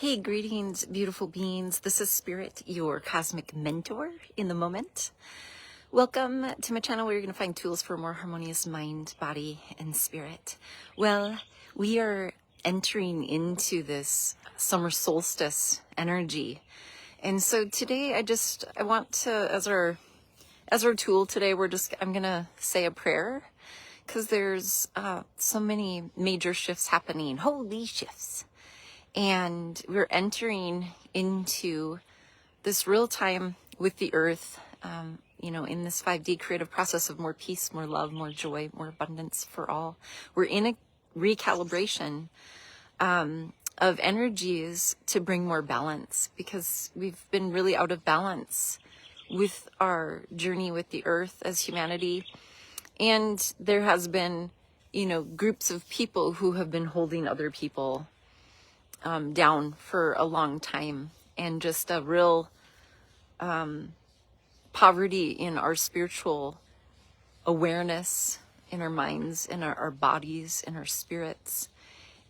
Hey, greetings, beautiful beings. This is Spirit, your cosmic mentor in the moment. Welcome to my channel where you're going to find tools for a more harmonious mind, body, and spirit. Well, we are entering into this summer solstice energy. And so today I want to, as our tool today, I'm going to say a prayer because there's so many major shifts happening. Holy shifts. And we're entering into this real time with the earth, in this 5D creative process of more peace, more love, more joy, more abundance for all. We're in a recalibration of energies to bring more balance because we've been really out of balance with our journey with the earth as humanity. And there has been, groups of people who have been holding other people down for a long time, and just a real poverty in our spiritual awareness, in our minds, in our bodies, in our spirits.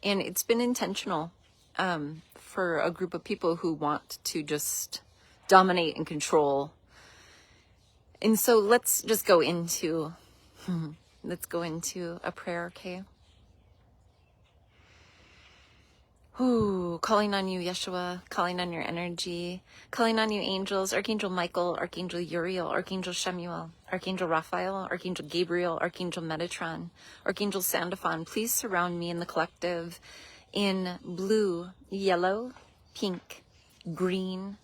And it's been intentional for a group of people who want to just dominate and control. And so let's just go into a prayer, okay? Ooh, calling on you, Yeshua, calling on your energy, calling on you, angels, Archangel Michael, Archangel Uriel, Archangel Shemuel, Archangel Raphael, Archangel Gabriel, Archangel Metatron, Archangel Sandalphon. Please surround me in the collective in blue, yellow, pink, green,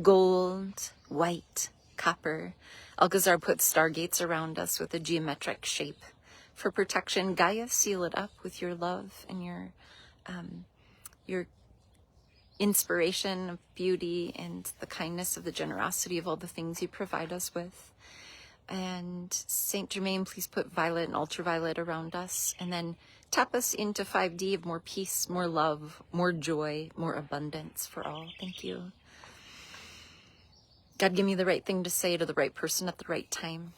gold, white, copper. Alcazar puts stargates around us with a geometric shape. For protection, Gaia, seal it up with your love and your inspiration of beauty and the kindness of the generosity of all the things you provide us with. And Saint Germain, please put violet and ultraviolet around us, and then tap us into 5D of more peace, more love, more joy, more abundance for all. Thank you. God, give me the right thing to say to the right person at the right time.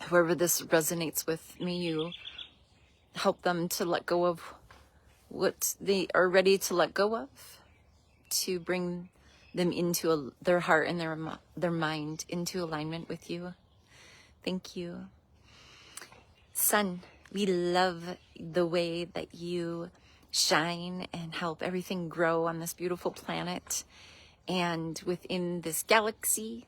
Whoever this resonates with, may you help them to let go of what they are ready to let go of, to bring them into their heart and their mind into alignment with you. Thank you. Sun, we love the way that you shine and help everything grow on this beautiful planet and within this galaxy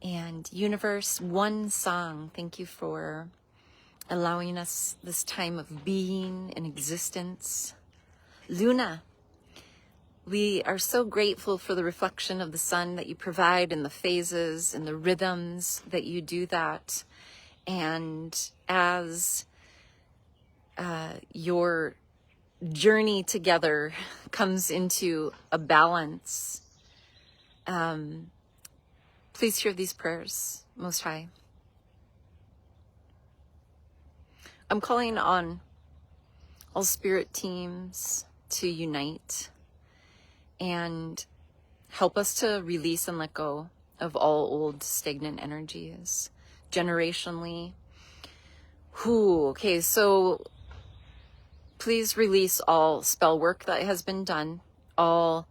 and universe. One song. Thank you for allowing us this time of being and existence. Luna, we are so grateful for the reflection of the sun that you provide and the phases and the rhythms that you do that. And as your journey together comes into a balance, please hear these prayers, Most High. I'm calling on all spirit teams to unite and help us to release and let go of all old stagnant energies generationally. Okay, so please release all spell work that has been done, all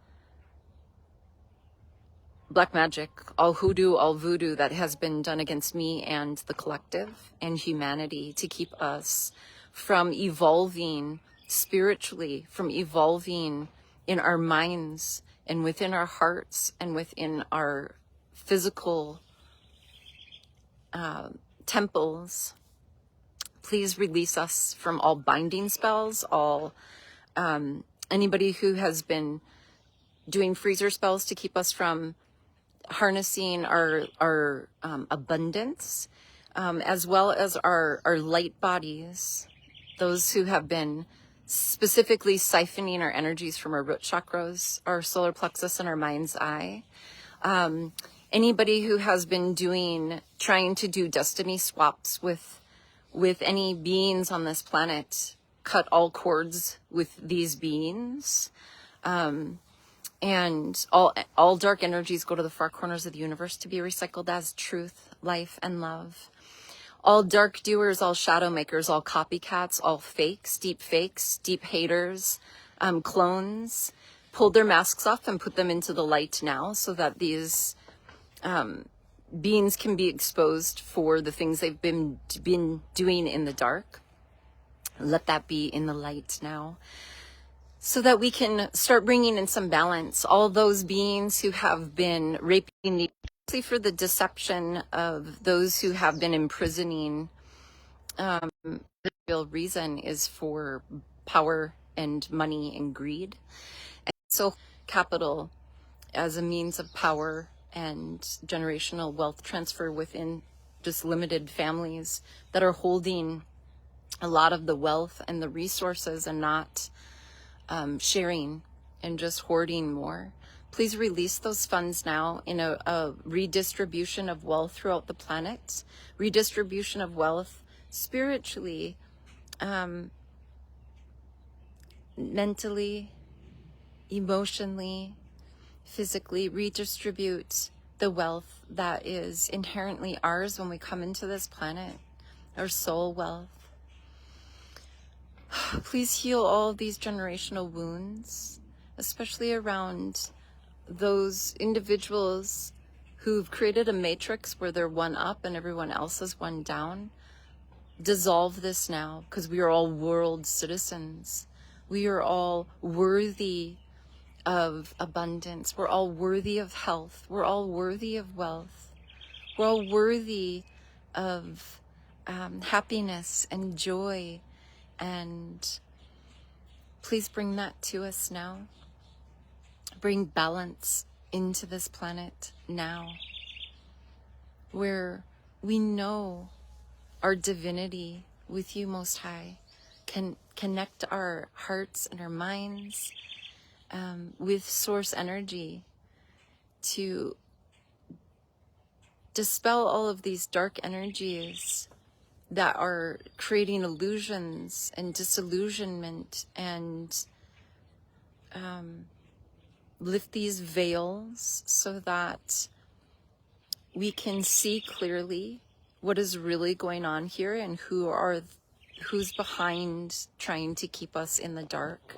black magic, all hoodoo, all voodoo that has been done against me and the collective and humanity to keep us from evolving spiritually, from evolving in our minds and within our hearts and within our physical temples. Please release us from all binding spells, all anybody who has been doing freezer spells to keep us from harnessing our abundance, as well as our light bodies, those who have been specifically siphoning our energies from our root chakras, our solar plexus, and our mind's eye. Anybody who has been trying to do destiny swaps with any beings on this planet, cut all cords with these beings. And all dark energies go to the far corners of the universe to be recycled as truth, life, and love. All dark doers, all shadow makers, all copycats, all fakes, deep haters, clones, pulled their masks off and put them into the light now, so that these beings can be exposed for the things they've been doing in the dark. Let that be in the light now, so that we can start bringing in some balance. All those beings who have been raping the, for the deception of those who have been imprisoning, the real reason is for power and money and greed. And so capital as a means of power and generational wealth transfer within just limited families that are holding a lot of the wealth and the resources and not sharing and just hoarding more. Please release those funds now in a redistribution of wealth throughout the planet, redistribution of wealth spiritually, mentally, emotionally, physically. Redistribute the wealth that is inherently ours when we come into this planet, our soul wealth. Please heal all of these generational wounds, especially around those individuals who've created a matrix where they're one up and everyone else is one down. Dissolve this now, because we are all world citizens. We are all worthy of abundance. We're all worthy of health. We're all worthy of wealth. We're all worthy of happiness and joy. And please bring that to us now. Bring balance into this planet now, where we know our divinity with you, Most High, can connect our hearts and our minds with source energy to dispel all of these dark energies that are creating illusions and disillusionment, and lift these veils so that we can see clearly what is really going on here and who's behind trying to keep us in the dark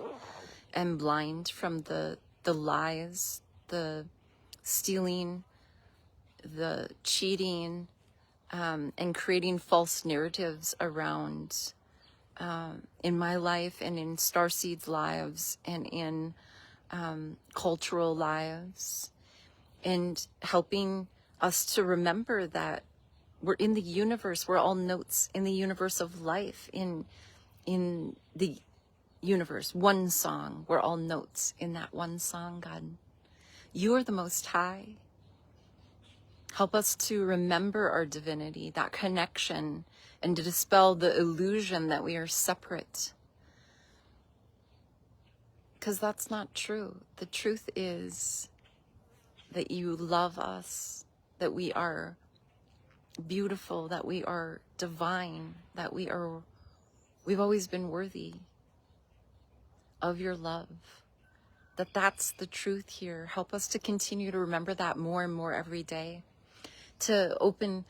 and blind from the lies, the stealing, the cheating, and creating false narratives around in my life and in Starseed's lives and in cultural lives, and helping us to remember that we're in the universe. We're all notes in the universe of life, in the universe. One song. We're all notes in that one song, God. You are the Most High. Help us to remember our divinity, that connection, and to dispel the illusion that we are separate. Because that's not true. The truth is that you love us, that we are beautiful, that we are divine, that we've always been worthy of your love. That's the truth here. Help us to continue to remember that more and more every day, to open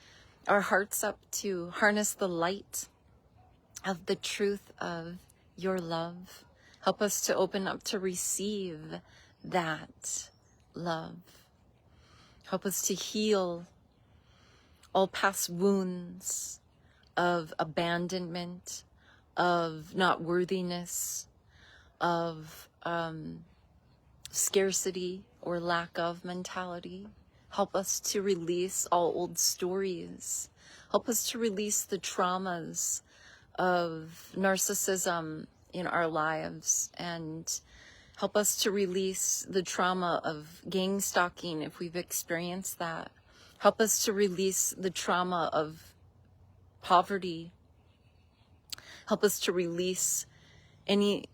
our hearts up to harness the light of the truth of your love. Help us to open up to receive that love. Help us to heal all past wounds of abandonment, of not worthiness, of scarcity or lack of mentality. Help us to release all old stories. Help us to release the traumas of narcissism in our lives, and help us to release the trauma of gang stalking if we've experienced that. Help us to release the trauma of poverty. Help us to release any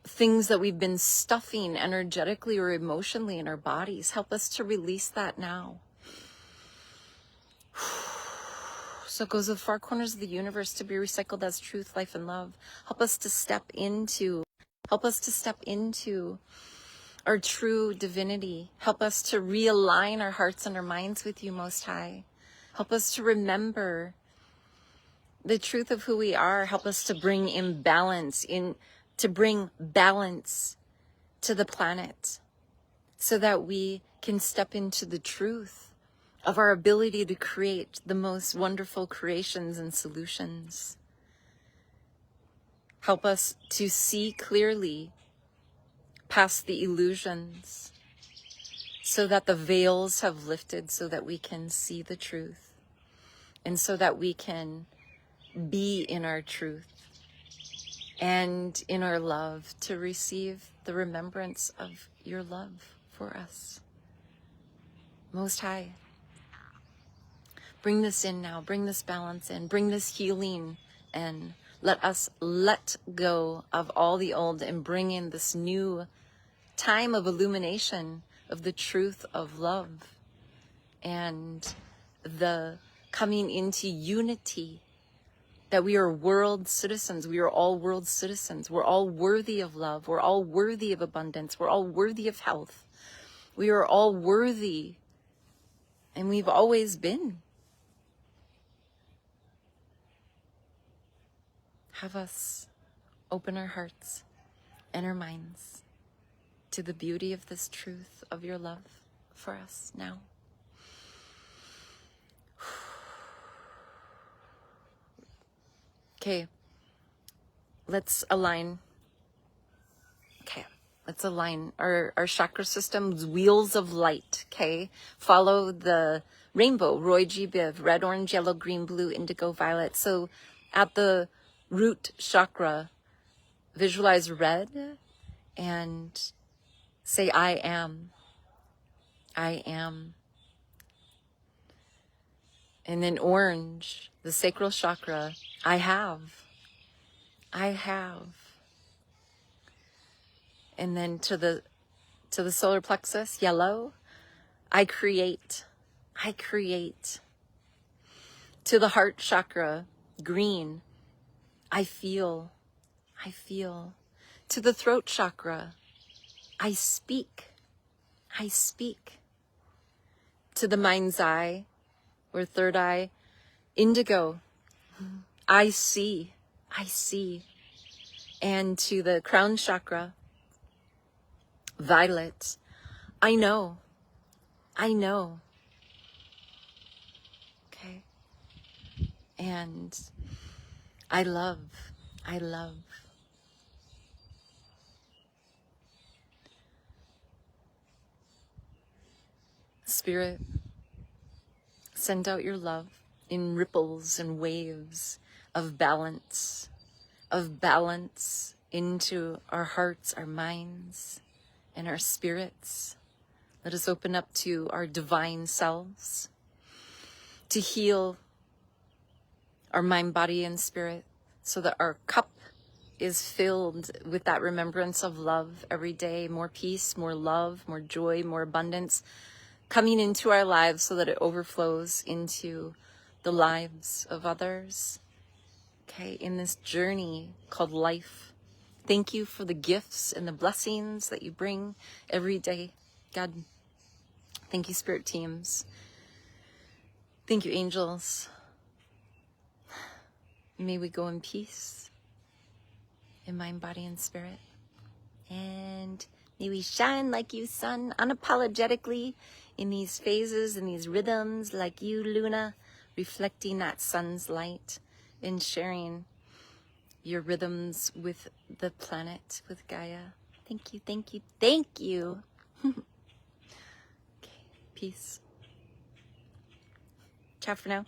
things that we've been stuffing energetically or emotionally in our bodies. Help us to release that now. So it goes to the far corners of the universe to be recycled as truth, life, and love. Help us to step into our true divinity. Help us to realign our hearts and our minds with you, Most High. Help us to remember the truth of who we are. Help us to bring balance to the planet so that we can step into the truth of our ability to create the most wonderful creations and solutions. Help us to see clearly past the illusions so that the veils have lifted, so that we can see the truth and so that we can be in our truth and in our love to receive the remembrance of your love for us. Most High, bring this in now, bring this balance in, bring this healing in. Let us let go of all the old and bring in this new time of illumination of the truth of love and the coming into unity, that we are world citizens. We are all world citizens. We're all worthy of love. We're all worthy of abundance. We're all worthy of health. We are all worthy, and we've always been. Have us open our hearts and our minds to the beauty of this truth of your love for us now. Okay, let's align. Let's align our chakra system's wheels of light. Okay, follow the rainbow, Roy G. Biv, red, orange, yellow, green, blue, indigo, violet. So at the root chakra, visualize red and say, I am. I am. And then orange, the sacral chakra, I have. I have. And then to the solar plexus, yellow, I create. I create. To the heart chakra, green, I feel. I feel. To the throat chakra, I speak. I speak. To the mind's eye, or third eye, indigo, I see. I see. And to the crown chakra, violet, I know. I know. Okay. And I love. I love. Spirit, send out your love in ripples and waves of balance into our hearts, our minds, and our spirits. Let us open up to our divine selves to heal our mind, body, and spirit so that our cup is filled with that remembrance of love every day. More peace, more love, more joy, more abundance coming into our lives so that it overflows into the lives of others. Okay, in this journey called life. Thank you for the gifts and the blessings that you bring every day, God. Thank you, spirit teams. Thank you, angels. May we go in peace, in mind, body, and spirit. And may we shine like you, sun, unapologetically in these phases and these rhythms like you, Luna, reflecting that sun's light and sharing your rhythms with the planet, with Gaia. Thank you, thank you, thank you. Okay, peace. Ciao for now.